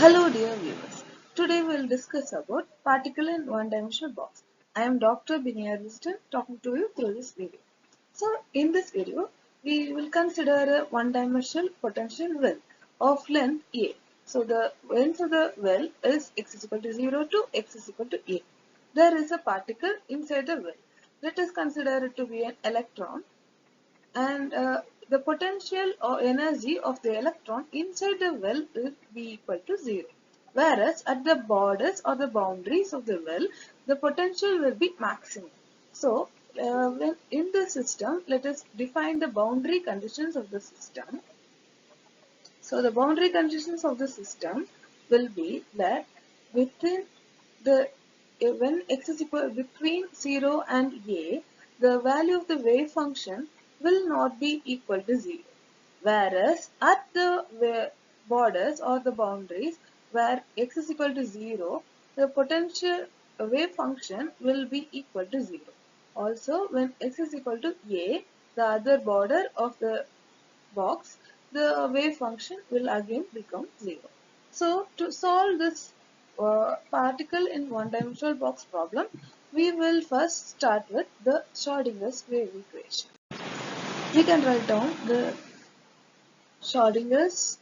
Hello dear viewers. Today we will discuss about particle in one-dimensional box. I am Dr. Binia Wisdom talking to you through this video. So in this video we will consider a one-dimensional potential well of length A. So the length of the well is x is equal to 0 to x is equal to A. There is a particle inside the well. Let us consider it to be an electron and the potential or energy of the electron inside the well will be equal to 0. Whereas at the borders or the boundaries of the well, the potential will be maximum. So, when in the system, let us define the boundary conditions of the system. So, the boundary conditions of the system will be that within the when x is equal between 0 and a, the value of the wave function will not be equal to 0. Whereas at the borders or the boundaries where x is equal to 0, the potential wave function will be equal to 0. Also, when x is equal to a, the other border of the box, the wave function will again become 0. So to solve this particle in one-dimensional box problem, we will first start with the Schrödinger's wave equation. We can write down the Schrödinger's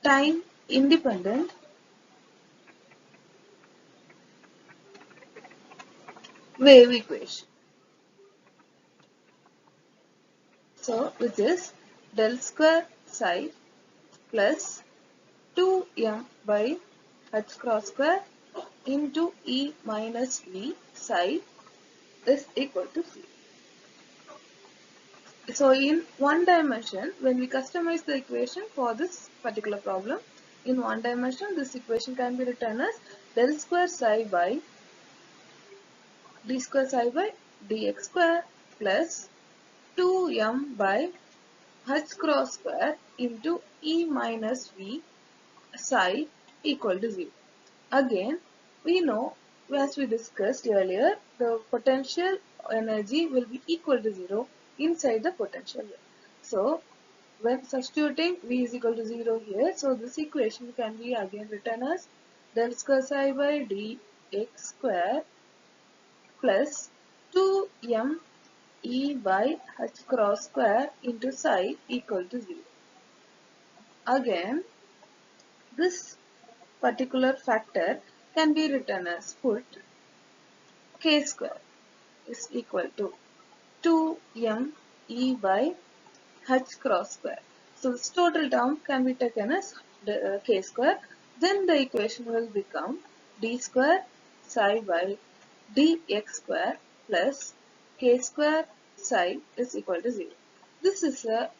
time independent wave equation. So which is del square psi plus 2m by h cross square into E minus V psi is equal to 0. So in one dimension, when we customize the equation for this particular problem, in one dimension, this equation can be written as del square psi by d square psi by dx square plus 2m by h cross square into E minus V psi equal to 0. Again, we know, as we discussed earlier, the potential energy will be equal to 0 inside the potential well. So, when substituting V is equal to 0 here, so this equation can be again written as del square psi by dx square plus 2m E by h cross square into psi equal to 0. Again, this particular factor can be written as put k square is equal to 2m E by h cross square. So this total term can be taken as k square. Then the equation will become d square psi by dx square plus k square psi is equal to 0. This is a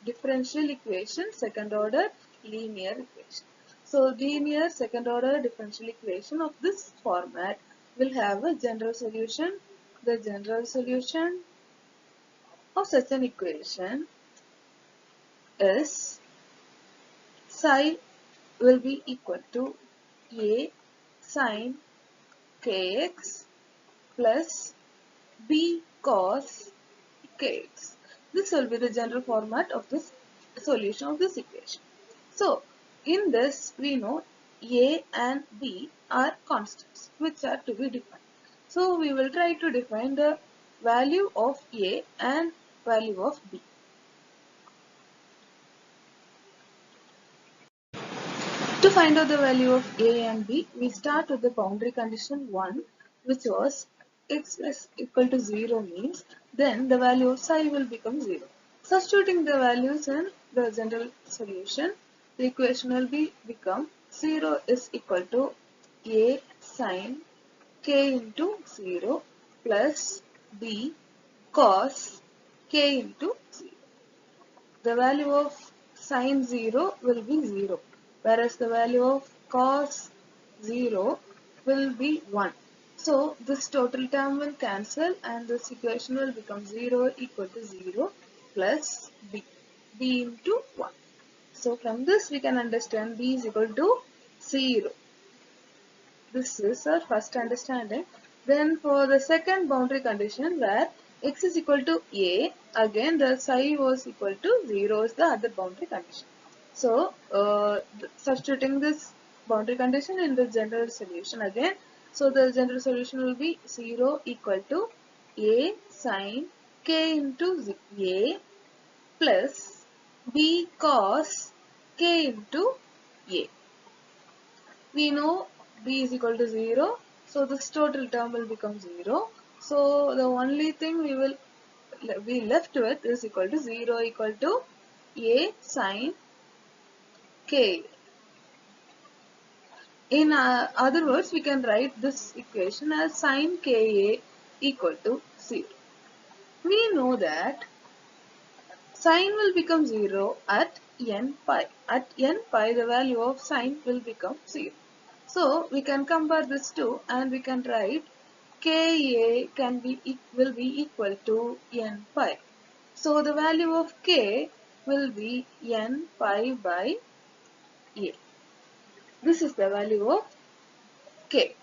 differential equation, second order linear equation. So linear second order differential equation of this format will have a general solution. The general solution of such an equation is psi will be equal to a sine kx plus b cos kx. This will be the general format of this solution of this equation. So, in this we know a and b are constants which are to be defined. So, we will try to define the value of a and value of b. To find out the value of a and b, we start with the boundary condition 1, which was x is equal to 0 means then the value of psi will become 0. Substituting the values in the general solution, the equation will become 0 is equal to a sine k into 0 plus b cos k into 0. The value of sine 0 will be 0, whereas the value of cos 0 will be 1. So this total term will cancel and this equation will become 0 equal to 0 plus b into 1. So from this we can understand b is equal to 0. This is our first understanding. Then for the second boundary condition where x is equal to a, again the psi was equal to 0 is the other boundary condition. So substituting this boundary condition in the general solution again. So the general solution will be 0 equal to a sine k into a plus b cos k into a. We know b is equal to 0, so this total term will become 0. So the only thing we will be left with is equal to 0 equal to a sine k. In other words, we can write this equation as sine ka equal to 0. We know that sine will become 0 at n pi. At n pi, the value of sine will become 0. So we can compare this two and we can write ka will be equal to n pi. So the value of k will be n pi by a. This is the value of k.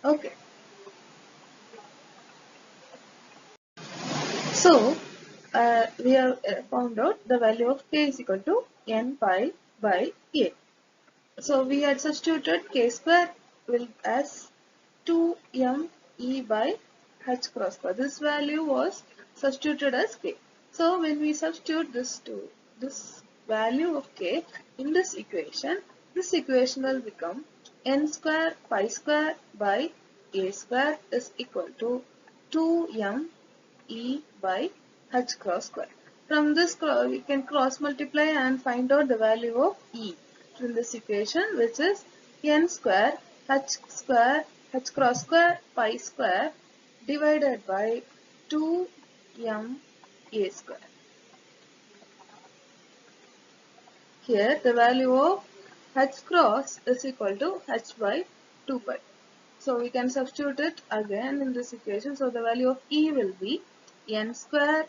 Okay. So we have found out the value of k is equal to n pi by a. So we had substituted k square will as 2m e by h cross bar. This value was substituted as k. So when we substitute this value of k in this equation will become n square pi square by a square is equal to 2m e by h cross square. From this we can cross multiply and find out the value of e from this equation, which is n square h cross square pi square divided by 2m a square. Here the value of h cross is equal to h by 2 pi. So we can substitute it again in this equation. So the value of E will be n square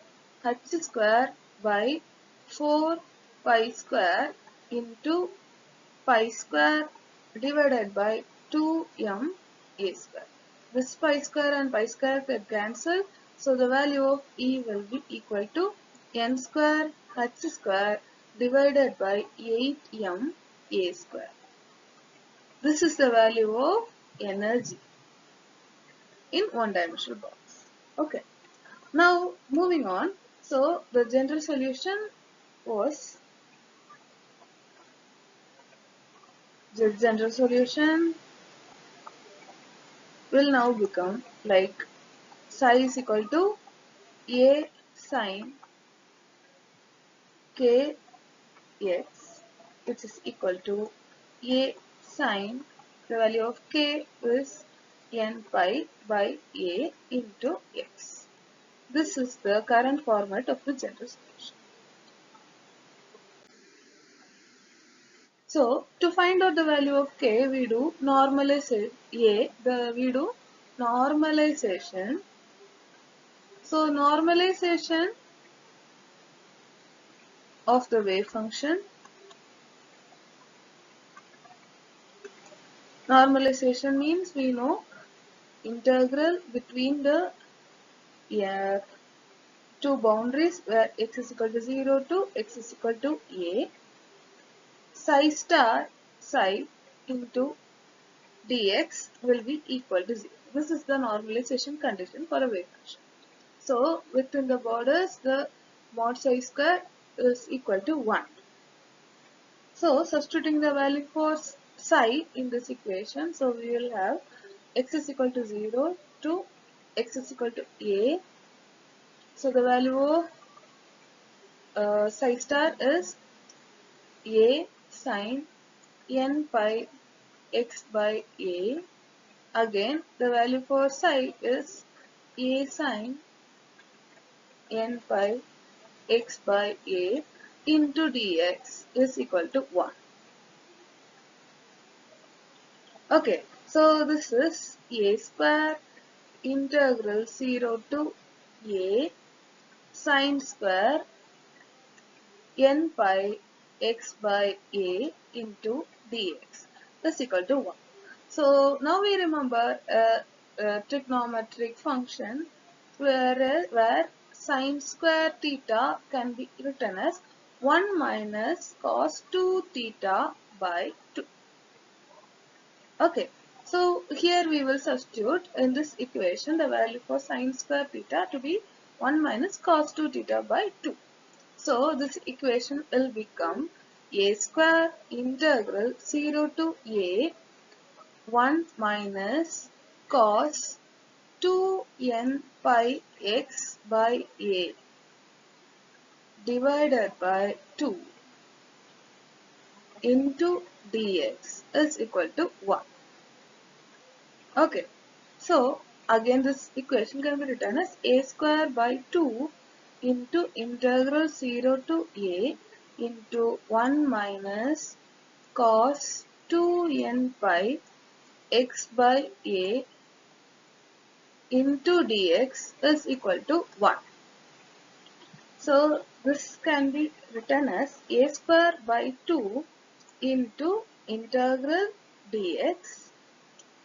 h square by 4 pi square into pi square divided by 2m a square. This pi square and pi square get cancelled. So the value of E will be equal to n square h square divided by 8m a square. This is the value of energy in one-dimensional box. Okay. Now moving on. So the general solution was the general solution will now become like psi is equal to a sine k x, which is equal to a sine, the value of k is n pi by a into x. This is the current format of the general solution. So to find out the value of k, we do normalization. We do normalization. So normalization of the wave function. Normalization means we know integral between the two boundaries where x is equal to 0 to x is equal to a. Psi star psi into dx will be equal to 0. This is the normalization condition for a wave function. So within the borders, the mod psi square is equal to 1. So substituting the value for psi in this equation, so we will have x is equal to 0 to x is equal to a. So the value of psi star is a sine n pi x by a. Again, the value for psi is a sine n pi x by a into dx is equal to 1. Okay, so this is a square integral 0 to a sine square n pi x by a into dx is equal to 1. So now we remember a trigonometric function where sine square theta can be written as 1 minus cos 2 theta by 2. Okay, so here we will substitute in this equation the value for sine square theta to be 1 minus cos 2 theta by 2. So this equation will become a square integral 0 to a 1 minus cos 2n pi x by a divided by 2 into dx is equal to 1. Okay, so again this equation can be written as a square by 2 into integral 0 to a into 1 minus cos 2n pi x by a into dx is equal to 1. So this can be written as a square by 2 into integral dx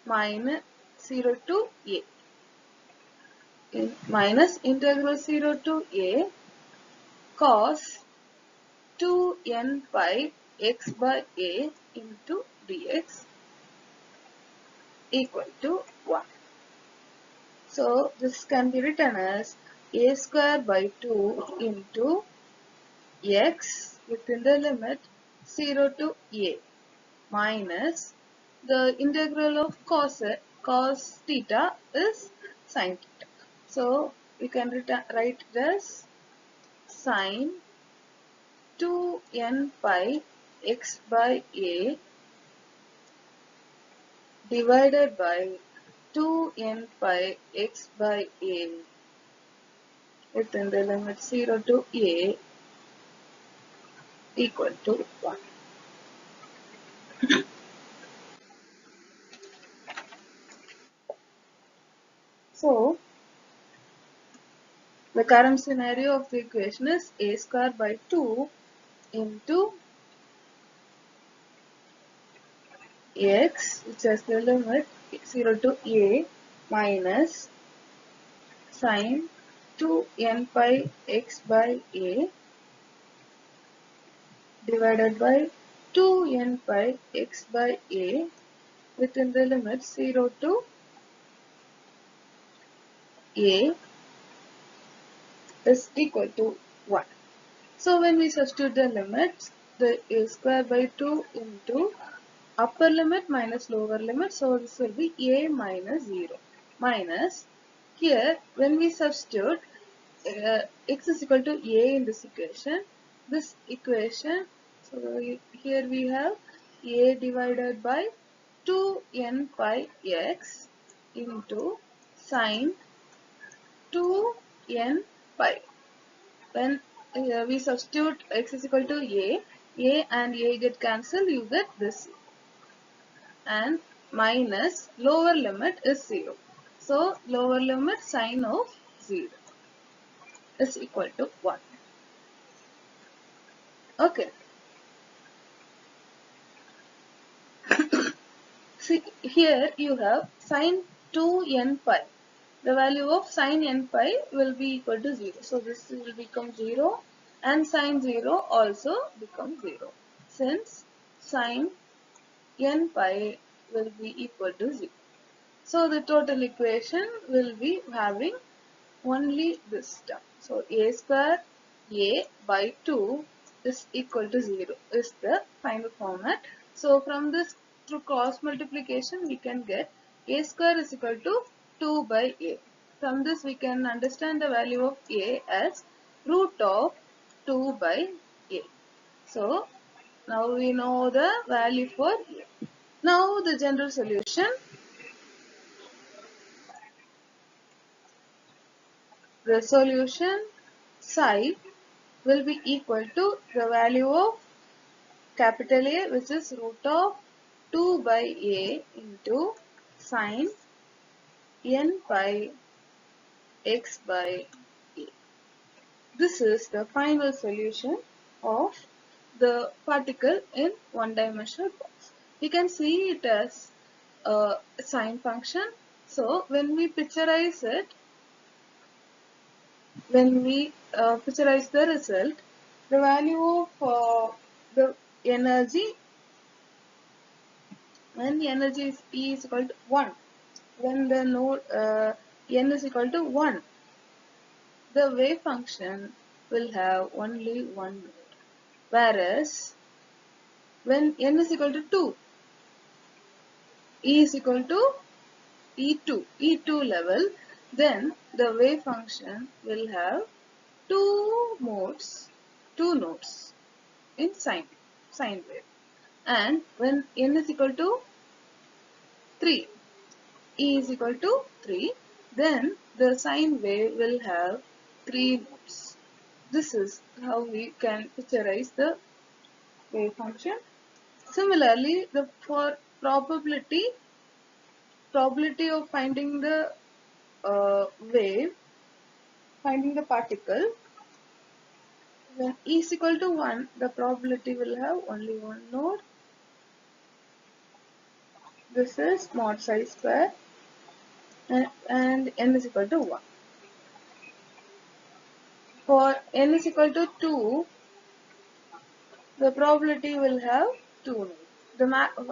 minus 0 to a minus integral 0 to a cos 2n pi x by a into dx equal to 1. So this can be written as a square by 2 into x within the limit 0 to a minus the integral of cos theta is sin theta. So we can write it as sin 2n pi x by a divided by 2n pi x by a within the limit 0 to a equal to 1. So the current scenario of the equation is a square by 2 into x, which has the limit 0 to a, minus sin 2n pi x by a divided by 2n pi x by a within the limit 0 to a is equal to 1. So when we substitute the limits, the a square by 2 into upper limit minus lower limit, so this will be a minus 0 minus here when we substitute x is equal to a in this equation, so here we have a divided by 2n pi x into sine 2n pi. When we substitute x is equal to a and a get cancelled, you get this, and minus lower limit is 0. So lower limit sine of 0 is equal to 1. Okay. See here you have sine 2n pi. The value of sine n pi will be equal to 0. So this will become 0 and sine 0 also becomes 0. Since sine n pi will be equal to 0. So the total equation will be having only this term. So a square a by 2 is equal to 0 is the final format. So from this through cross multiplication we can get a square is equal to 2 by a. From this we can understand the value of a as root of 2 by a. So now we know the value for a. Now the general solution. The solution psi will be equal to the value of capital A, which is root of 2 by a into sine n pi x by a. This is the final solution of the particle in one-dimensional box. We can see it as a sine function. So when we picturize it, when we picturize the result, the value of the energy, when the energy is E is equal to 1, when the node n is equal to 1, the wave function will have only one node. Whereas when n is equal to 2, E is equal to E2 level, then the wave function will have two nodes in sine wave. And when n is equal to 3, E is equal to 3, then the sine wave will have 3 nodes. This is how we can picturize the wave function. Similarly, for probability of finding the wave, finding the particle, when E is equal to 1, the probability will have only one node. This is mod psi square, and n is equal to 1. For n is equal to 2, the probability will have 2 nodes.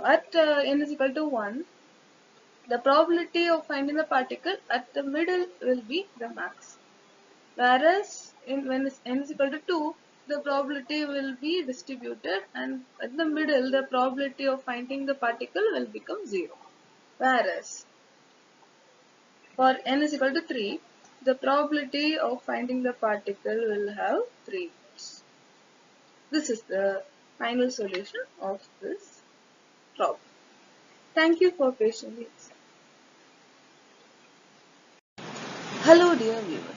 At n is equal to 1, the probability of finding the particle at the middle will be the max. Whereas when n is equal to 2, the probability will be distributed, and at the middle the probability of finding the particle will become 0. Whereas for n is equal to 3, the probability of finding the particle will have 3 nodes. This is the final solution of this problem. Thank you for patiently listening. Hello dear viewers.